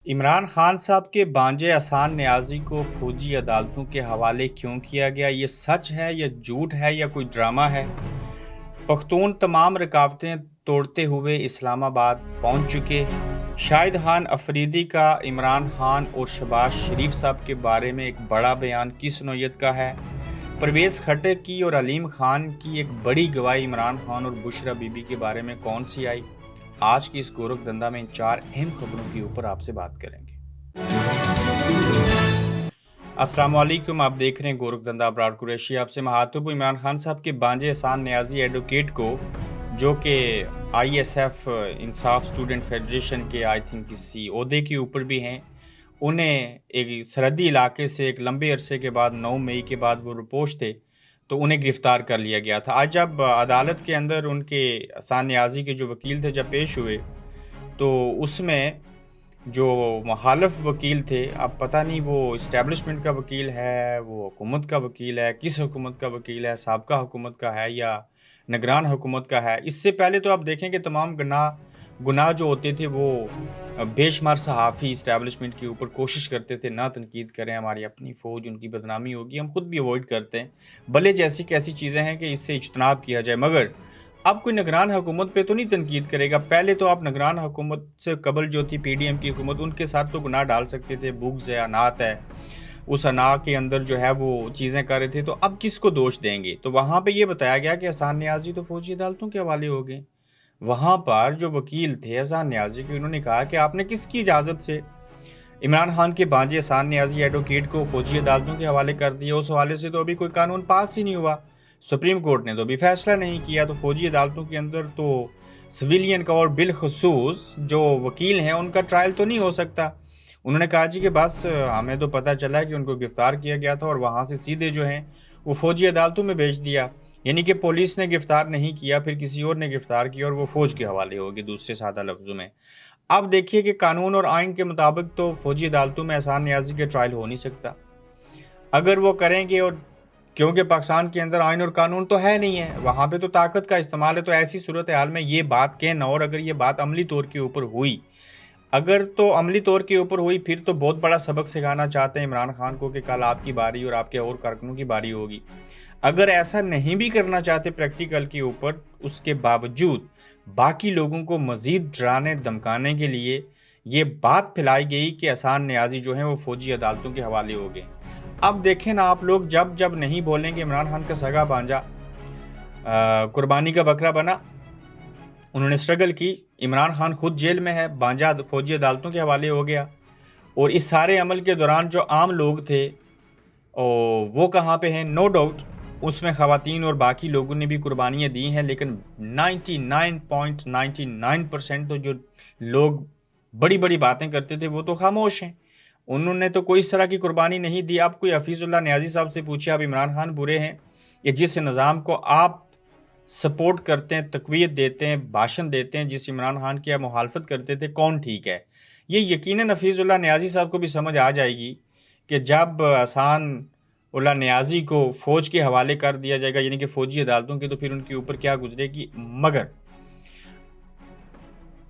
इमरान खान साहब के भांजे अहसान नियाज़ी को फौजी अदालतों के हवाले क्यों किया गया? ये सच है या झूठ है या कोई ड्रामा है? पख्तून तमाम रुकावटें तोड़ते हुए इस्लामाबाद पहुंच चुके। शाहिद खान अफरीदी का इमरान खान और शहबाज शरीफ साहब के बारे में एक बड़ा बयान किस नौयत का है? परवेज़ खट्टक की और अलीम खान की एक बड़ी गवाही इमरान खान और बुशरा बीबी के बारे में कौन सी आई? आज की इस गोरख धंधा में इन 4 अहम खबरों के ऊपर आपसे बात करेंगे। अस्सलाम वालेकुम, आप देख रहे हैं गोरख धंधा अबरार कुरैशी। आपसे महातब इमरान खान साहब के भांजे एहसान नियाज़ी एडवोकेट को, जो कि ISF इंसाफ स्टूडेंट फेडरेशन के आई थिंक किसी ओहदे के ऊपर भी हैं, उन्हें एक सरहदी इलाके से एक लंबे अरसे के बाद 9 मई के बाद वो रिपोर्ट थे तो उन्हें गिरफ़्तार कर लिया गया था। आज जब अदालत के अंदर उनके एहसान नियाज़ी के जो वकील थे जब पेश हुए, तो उसमें जो मुखालिफ वकील थे, अब पता नहीं वो इस्टेब्लिशमेंट का वकील है, वो हुकूमत का वकील है, किस हुकूमत का वकील है, साबका हुकूमत का है या निगरान हुकूमत का है। इससे पहले तो आप देखें कि तमाम गुनाह जो होते थे वो बेशुमार सहाफ़ी इस्टेब्लिशमेंट के ऊपर कोशिश करते थे ना तनकीद करें, हमारी अपनी फ़ौज, उनकी बदनामी होगी, हम खुद भी अवॉइड करते हैं। भले जैसी कैसी चीज़ें हैं कि इससे इज्तनाब किया जाए, मगर अब कोई निगरान हुकूमत पे तो नहीं तनकीद करेगा। पहले तो आप निगरान हुकूमत से कबल जो थी PDM की हुकूमत, उनके साथ तो गुनाह डाल सकते थे, बुग़्ज़ है, अनात है, उस अना के अंदर जो है वो चीज़ें कर रहे थे, तो अब किसको दोष देंगे? तो वहाँ पे ये बताया गया कि एहसान नियाज़ी तो फ़ौजी अदालतों के हवाले हो गए। वहाँ पर जो वकील थे एहसान नियाज़ी के, उन्होंने कहा कि आपने किसकी इजाज़त से इमरान खान के भांजे एहसान नियाज़ी एडवोकेट को फ़ौजी अदालतों के हवाले कर दिया? उस हवाले से तो अभी कोई कानून पास ही नहीं हुआ। सुप्रीम कोर्ट ने तो अभी फैसला नहीं किया। तो फ़ौजी अदालतों के अंदर तो सिविलियन का और बिलखुसूस जो वकील हैं उनका ट्रायल तो नहीं हो सकता। उन्होंने कहा जी कि बस हमें तो पता चला कि उनको गिरफ़्तार किया गया था और वहाँ से सीधे जो हैं वो फ़ौजी अदालतों में भेज दिया। यानी कि पुलिस ने गिरफ़्तार नहीं किया, फिर किसी और ने गिरफ़्तार किया और वो फ़ौज के हवाले हो गए, दूसरे सादा लफ्ज़ों में। अब देखिए कि कानून और आइन के मुताबिक तो फ़ौजी अदालतों में एहसान नियाज़ी के ट्रायल हो नहीं सकता। अगर वो करेंगे, और क्योंकि पाकिस्तान के अंदर आइन और कानून तो है नहीं है, वहाँ पे तो ताकत का इस्तेमाल है, तो ऐसी सूरत हाल में ये बात कहना, और अगर ये बात अमली तौर के ऊपर हुई, अगर तो अमली तौर के ऊपर हुई, फिर तो बहुत बड़ा सबक सिखाना चाहते हैं इमरान खान को कि कल आपकी बारी और आपके और कारकुनों की बारी होगी। अगर ऐसा नहीं भी करना चाहते प्रैक्टिकल के ऊपर, उसके बावजूद बाकी लोगों को मज़ीद डराने धमकाने के लिए ये बात फैलाई गई कि एहसान नियाज़ी जो हैं वो फ़ौजी अदालतों के हवाले हो गए। अब देखें ना आप लोग, जब जब नहीं बोलेंगे इमरान खान का सगा भांजा कुर्बानी का बकरा बना, उन्होंने स्ट्रगल की, इमरान खान खुद जेल में है, भांजा फ़ौजी अदालतों के हवाले हो गया, और इस सारे अमल के दौरान जो आम लोग थे वो कहाँ पे हैं? नो डाउट उसमें ख़वातीन और बाकी लोगों ने भी कुर्बानियाँ दी हैं, लेकिन 99.99% तो जो लोग बड़ी बड़ी बातें करते थे वो तो खामोश हैं। उन्होंने तो कोई इस तरह की कुर्बानी नहीं दी। आप कोई हफीज़ुल्लाह नियाज़ी साहब से पूछिए, आप इमरान खान बुरे हैं या जिस निज़ाम को आप सपोर्ट करते हैं, तक़वियत देते हैं, भाषण देते हैं, जिस इमरान खान की आप मुखालफत करते थे, कौन ठीक है? ये यकीनन हफीज़ुल्लाह नियाज़ी साहब को भी समझ आ जाएगी कि जब एहसान उल्लाह नियाज़ी को फ़ौज के हवाले कर दिया जाएगा, यानी कि फ़ौजी अदालतों की, तो फिर उनके ऊपर क्या गुजरेगी। मगर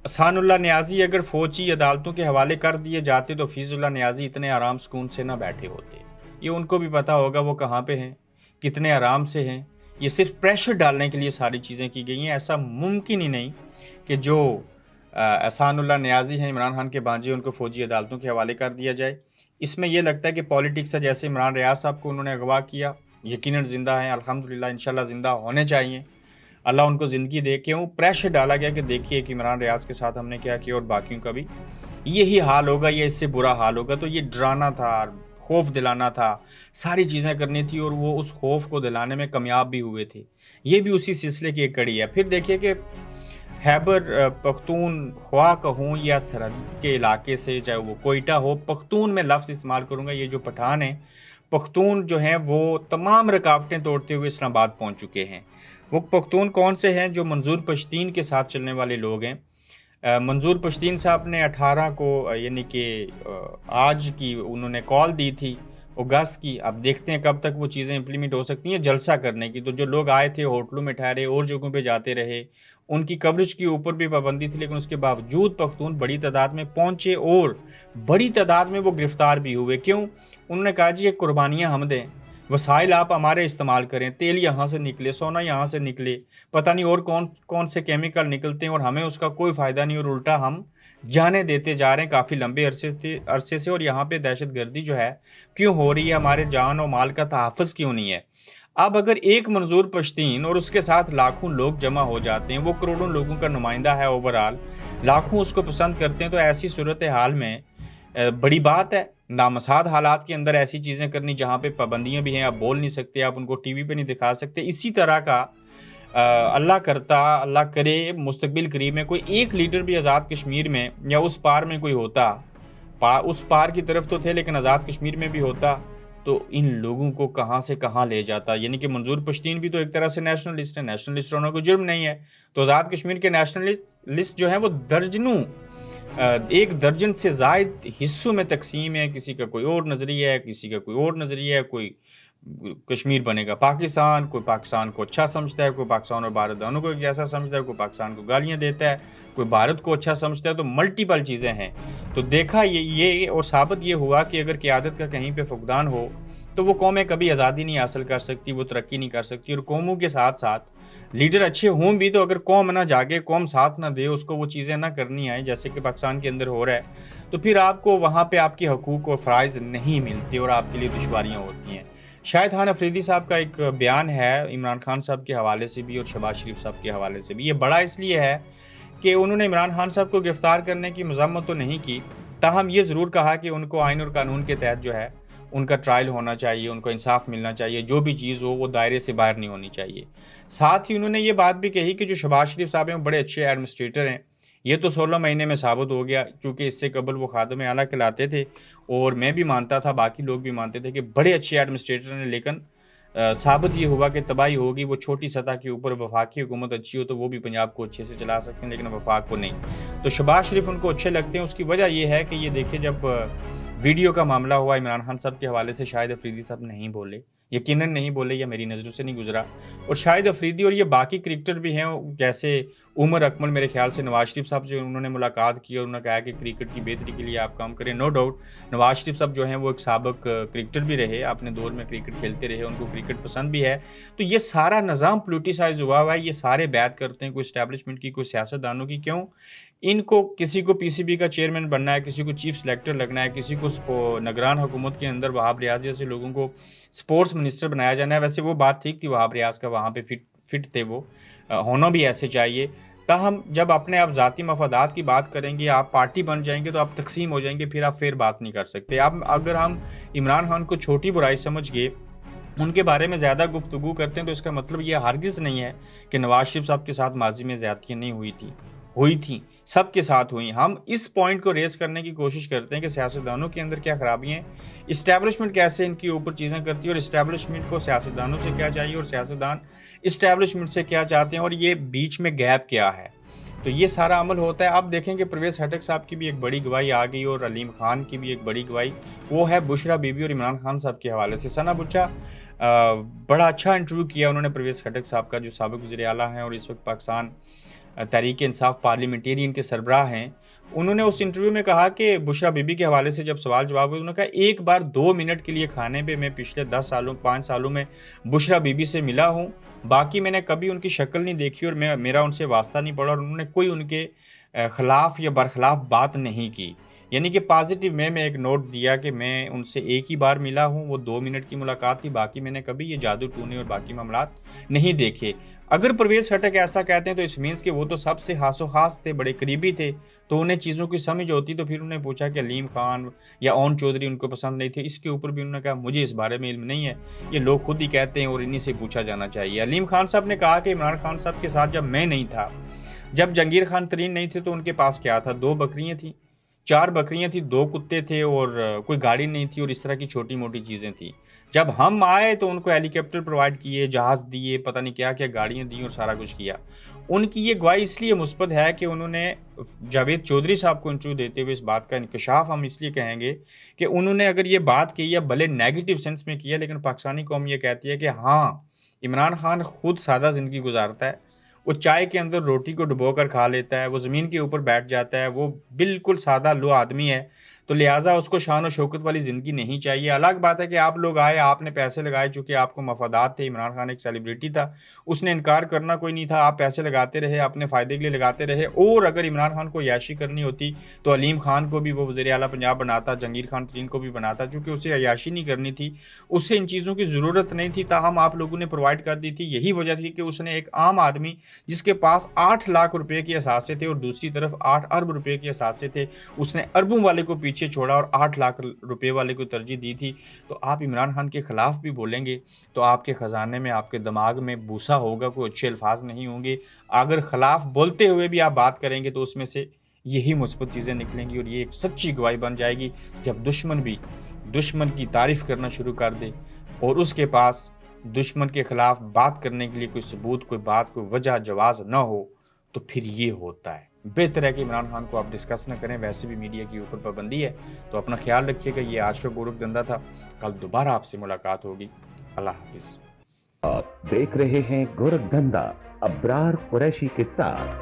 एहसानुल्लाह नियाज़ी अगर फ़ौजी अदालतों के हवाले कर दिए जाते तो हफीज़ुल्लाह नियाज़ी इतने आराम सुकून से ना बैठे होते। ये उनको भी पता होगा वो कहाँ पे हैं, कितने आराम से हैं। ये सिर्फ प्रेशर डालने के लिए सारी चीज़ें की गई हैं। ऐसा मुमकिन ही नहीं कि जो एहसानुल्लाह नियाज़ी हैं, इमरान खान के भांजे, उनको फ़ौजी अदालतों के हवाले कर दिया जाए। इसमें यह लगता है कि पॉलिटिक्स है, जैसे इमरान रियाज साहब को उन्होंने अगवा किया, यकीनन ज़िंदा हैं, अल्हम्दुलिल्लाह, इंशाल्लाह ज़िंदा होने चाहिए, अल्लाह उनको ज़िंदगी दे। क्यों प्रेशर डाला गया कि देखिए कि इमरान रियाज के साथ हमने क्या किया और बाकियों का भी यही हाल होगा या इससे बुरा हाल होगा। तो ये डराना था, खौफ दिलाना था, सारी चीज़ें करनी थी, और वो उस खौफ को दिलाने में कामयाब भी हुए थे। ये भी उसी सिलसिले की एक कड़ी है। फिर देखिए कि खैबर पख्तूनख्वा कहूँ या सरहद के इलाके से, चाहे वो कोयटा हो, पख्तून में लफ्ज़ इस्तेमाल करूँगा, ये जो पठान हैं पख्तून जो हैं वो तमाम रुकावटें तोड़ते हुए इस्लामाबाद पहुँच चुके हैं। वो पख्तून कौन से हैं? जो मंजूर पश्तीन के साथ चलने वाले लोग हैं। मंजूर पश्तीन साहब ने 18 को यानी कि आज की उन्होंने कॉल दी थी, अगस्त की, अब देखते हैं कब तक वो चीज़ें इम्प्लीमेंट हो सकती हैं जलसा करने की। तो जो लोग आए थे होटलों में ठहरे और जगहों पे जाते रहे, उनकी कवरेज के ऊपर भी पाबंदी थी, लेकिन उसके बावजूद पख्तून बड़ी तादाद में पहुँचे और बड़ी तादाद में वो गिरफ्तार भी हुए। क्यों? उन्होंने कहा जी ये कुर्बानियाँ हम दें, वसाइल आप हमारे इस्तेमाल करें, तेल यहाँ से निकले, सोना यहाँ से निकले, पता नहीं और कौन कौन से केमिकल निकलते हैं और हमें उसका कोई फ़ायदा नहीं, और उल्टा हम जानें देते जा रहे हैं काफ़ी लंबे अरसे से। और यहाँ पे दहशतगर्दी जो है क्यों हो रही है, हमारे जान और माल का तहफ़्फ़ुज़ क्यों नहीं है? अब अगर एक मंजूर पश्तीन और उसके साथ लाखों लोग जमा हो जाते हैं, वो करोड़ों लोगों का नुमाइंदा है ओवरऑल, लाखों उसको पसंद करते हैं, तो ऐसी सूरत हाल में बड़ी बात है। नामसाद हालात के अंदर ऐसी चीज़ें करनी जहाँ पे पाबंदियाँ भी हैं, आप बोल नहीं सकते, आप उनको टीवी पे नहीं दिखा सकते। इसी तरह का अल्लाह करे मुस्तकबिल करीब में कोई एक लीडर भी आज़ाद कश्मीर में या उस पार में कोई होता, उस पार की तरफ तो थे लेकिन आज़ाद कश्मीर में भी होता, तो इन लोगों को कहाँ से कहाँ ले जाता। यानी कि मंजूर पश्तीन भी तो एक तरह से नेशनलिस्ट है, नेशनलिस्ट होना कोई जुर्म नहीं है। तो आज़ाद कश्मीर के नेशनलिस्ट जो हैं वो दर्जनों, एक दर्जन से ज़ायद हिस्सों में तकसीम है। किसी का कोई और नज़रिया है, किसी का कोई और नज़रिया है, कोई कश्मीर बनेगा पाकिस्तान, कोई पाकिस्तान को अच्छा समझता है, कोई पाकिस्तान और भारत दोनों को एक जैसा समझता है, कोई पाकिस्तान को गालियाँ देता है, कोई भारत को अच्छा समझता है। तो मल्टीपल चीज़ें हैं। तो देखा ये और साबित ये हुआ कि अगर क़यादत का कहीं पे फुक़दान हो, तो वो कौमें कभी आज़ादी नहीं हासिल कर सकती, वो तरक्की नहीं कर सकती। और कौमों के साथ-साथ लीडर अच्छे हों भी, तो अगर कौम ना जागे, कौम साथ ना दे, उसको वो चीज़ें ना करनी आएँ जैसे कि पाकिस्तान के अंदर हो रहा है, तो फिर आपको वहाँ पे आपके हकूक़ और फ़राइज़ नहीं मिलते और आपके लिए दुश्वारियाँ होती हैं। शाहिद खान अफरीदी साहब का एक बयान है इमरान खान साहब के हवाले से भी और शहबाज शरीफ साहब के हवाले से भी। ये बड़ा इसलिए है कि उन्होंने इमरान खान साहब को गिरफ़्तार करने की मज़म्मत तो नहीं की, ताहम ये ज़रूर कहा कि उनको आइन और कानून के तहत जो है उनका ट्रायल होना चाहिए, उनको इंसाफ़ मिलना चाहिए, जो भी चीज़ हो वो दायरे से बाहर नहीं होनी चाहिए। साथ ही उन्होंने ये बात भी कही कि जो शहबाज शरीफ साहब हैं वो बड़े अच्छे एडमिनिस्ट्रेटर हैं। ये तो 16 महीने में साबित हो गया, क्योंकि इससे कबल वो खादिम आला कहलाते थे और मैं भी मानता था, बाकी लोग भी मानते थे कि बड़े अच्छे एडमिनिस्ट्रेटर हैं। लेकिन साबित ये हुआ कि तबाही होगी। वो छोटी सतह के ऊपर वफाकी हुकूमत अच्छी हो तो वो भी पंजाब को अच्छे से चला सकते हैं, लेकिन वफाक को नहीं। तो शहबाज शरीफ उनको अच्छे लगते हैं। उसकी वजह ये है कि ये देखिए, जब वीडियो का मामला हुआ इमरान खान साहब के हवाले से, शाहिद अफरीदी साहब नहीं बोले, यकीनन नहीं बोले, या मेरी नज़रों से नहीं गुजरा। और शाहिद अफरीदी और ये बाकी क्रिकेटर भी हैं, जैसे उमर अकमल, मेरे ख्याल से नवाज शरीफ साहब से उन्होंने मुलाकात की और उन्होंने कहा कि क्रिकेट की बेहतरी के लिए आप काम करें। नो डाउट नवाज शरीफ साहब जो हैं वो एक साबिक क्रिकेटर भी रहे, अपने दौर में क्रिकेट खेलते रहे, उनको क्रिकेट पसंद भी है। तो ये सारा निज़ाम पोलिटिसाइज हुआ हुआ है। ये सारे बात करते हैं कोई इस्टेब्लिशमेंट की, कोई सियासतदानों की। क्यों? इनको किसी को पीसीबी का चेयरमैन बनना है, किसी को चीफ सेलेक्टर लगना है, किसी को निगरान हुकूमत के अंदर वहाब रियाज जैसे लोगों को स्पोर्ट्स मिनिस्टर बनाया जाना है। वैसे वो बात ठीक थी वहाब रियाज का, वहाँ पे फिट थे वो, होना भी ऐसे चाहिए। ताहम जब अपने आप ज़ाती मफादात की बात करेंगे, आप पार्टी बन जाएंगे तो आप तकसीम हो जाएंगे, फिर आप फिर बात नहीं कर सकते। अब अगर हम इमरान खान को छोटी बुराई समझ के उनके बारे में ज़्यादा गुफ्तगू करते हैं, तो इसका मतलब ये हरगिज़ नहीं है कि नवाज शरीफ साहब के साथ माजी में ज़्यादतियाँ नहीं हुई थी, सबके साथ हुई। हम इस पॉइंट को रेज़ करने की कोशिश करते हैं कि सियासतदानों के अंदर क्या खराबियाँ हैं, इस्टेब्लिशमेंट कैसे इनके ऊपर चीज़ें करती है, और इस्टेब्लिशमेंट को सियासतदानों से क्या चाहिए और सियासतदान इस्टेब्लिशमेंट से क्या चाहते हैं, और ये बीच में गैप क्या है। तो ये सारा अमल होता है। अब देखें कि परवेज़ खटक साहब की भी एक बड़ी गवाही आ गई और अलीम खान की भी एक बड़ी गवाही, वो है बुशरा बीबी और इमरान खान साहब के हवाले से। सना बुच्चा बड़ा अच्छा इंटरव्यू किया उन्होंने परवेज़ खटक साहब का, जो साबिक़ वज़ीर आला हैं और इस वक्त पाकिस्तान तहरीक इंसाफ पार्लियामेंटेरियन के सरबराह हैं। उन्होंने उस इंटरव्यू में कहा कि बुशरा बीबी के हवाले से जब सवाल जवाब हुए, उन्होंने कहा एक बार 2 मिनट के लिए खाने पे मैं पिछले 10 सालों 5 सालों में बुशरा बीबी से मिला हूँ, बाकी मैंने कभी उनकी शक्ल नहीं देखी और मेरा उनसे वास्ता नहीं पड़ा, और उन्होंने कोई उनके ख़िलाफ़ या बरख़िलाफ़ बात नहीं की। यानी कि पॉजिटिव में एक नोट दिया कि मैं उनसे एक ही बार मिला हूँ, वो 2 मिनट की मुलाकात थी, बाकी मैंने कभी ये जादू टूने और बाकी मामलात नहीं देखे। अगर परवेज़ खटक ऐसा कहते हैं तो इस मीन्स कि वो तो सबसे हासो खास थे, बड़े करीबी थे, तो उन्हें चीज़ों की समझ होती। तो फिर उन्होंने पूछा कि अलीम खान या ओन चौधरी उनको पसंद नहीं थे, इसके ऊपर भी उन्होंने कहा मुझे इस बारे में इल्म नहीं है, ये लोग खुद ही कहते हैं और इन्हीं से पूछा जाना चाहिए। अलीम खान साहब ने कहा कि इमरान खान साहब के साथ जब मैं नहीं था, जब जहांगीर खान तरीन नहीं थे, तो उनके पास क्या था, 2 बकरियाँ थीं, 4 बकरियाँ थी, 2 कुत्ते थे और कोई गाड़ी नहीं थी और इस तरह की छोटी-मोटी चीज़ें थी। जब हम आए तो उनको हेलीकॉप्टर प्रोवाइड किए, जहाज़ दिए, पता नहीं क्या-क्या गाड़ियाँ दी और सारा कुछ किया। ان کی یہ گواہی اس لیے مثبت ہے کہ انہوں نے جاوید چودھری صاحب کو انٹرویو دیتے ہوئے اس بات کا انکشاف ہم اس لیے کہیں گے کہ انہوں نے اگر یہ بات کی ہے بھلے نیگیٹو سینس میں کیا، لیکن پاکستانی قوم یہ کہتی ہے کہ ہاں عمران خان خود سادہ زندگی گزارتا ہے، وہ چائے کے اندر روٹی کو ڈبو کر کھا لیتا ہے، وہ زمین کے اوپر بیٹھ جاتا ہے، وہ بالکل سادہ لو آدمی ہے، تو لہٰذا اس کو شان و شوکت والی زندگی نہیں چاہیے۔ الگ بات ہے کہ آپ لوگ آئے، آپ نے پیسے لگائے، چونکہ آپ کو مفادات تھے، عمران خان ایک سیلیبریٹی تھا، اس نے انکار کرنا کوئی نہیں تھا، آپ پیسے لگاتے رہے، اپنے فائدے کے لیے لگاتے رہے، اور اگر عمران خان کو عیاشی کرنی ہوتی تو علیم خان کو بھی وہ وزیر اعلیٰ پنجاب بناتا، جہانگیر خان ترین کو بھی بناتا، چونکہ اسے عیاشی نہیں کرنی تھی، اسے ان چیزوں کی ضرورت نہیں تھی، تاہم آپ لوگوں نے پرووائڈ کر دی تھی۔ یہی وجہ تھی کہ اس نے ایک عام آدمی جس کے پاس 8 لاکھ روپے کے اثاثے تھے اور دوسری طرف 8 ارب روپے کے اثاثے تھے، اس نے اربوں والے کو پیچھے چھوڑا اور 8 لاکھ روپے والے کو ترجیح دی تھی۔ تو آپ عمران خان کے خلاف بھی بولیں گے تو آپ کے خزانے میں، آپ کے دماغ میں بوسا ہوگا، کوئی اچھے الفاظ نہیں ہوں گے۔ اگر خلاف بولتے ہوئے بھی آپ بات کریں گے تو اس میں سے یہی مثبت چیزیں نکلیں گی، اور یہ ایک سچی گواہی بن جائے گی جب دشمن بھی دشمن کی تعریف کرنا شروع کر دے اور اس کے پاس دشمن کے خلاف بات کرنے کے لیے کوئی ثبوت، کوئی بات، کوئی وجہ جواز نہ ہو، تو پھر یہ ہوتا ہے۔ بہتر ہے کہ عمران خان کو آپ ڈسکس نہ کریں، ویسے بھی میڈیا کی اوپر پابندی ہے، تو اپنا خیال رکھیے گا۔ یہ آج کا گورکھ دھندا تھا، کل دوبارہ آپ سے ملاقات ہوگی۔ اللہ حافظ۔ آپ دیکھ رہے ہیں گورکھ دھندا ابرار قریشی کے ساتھ۔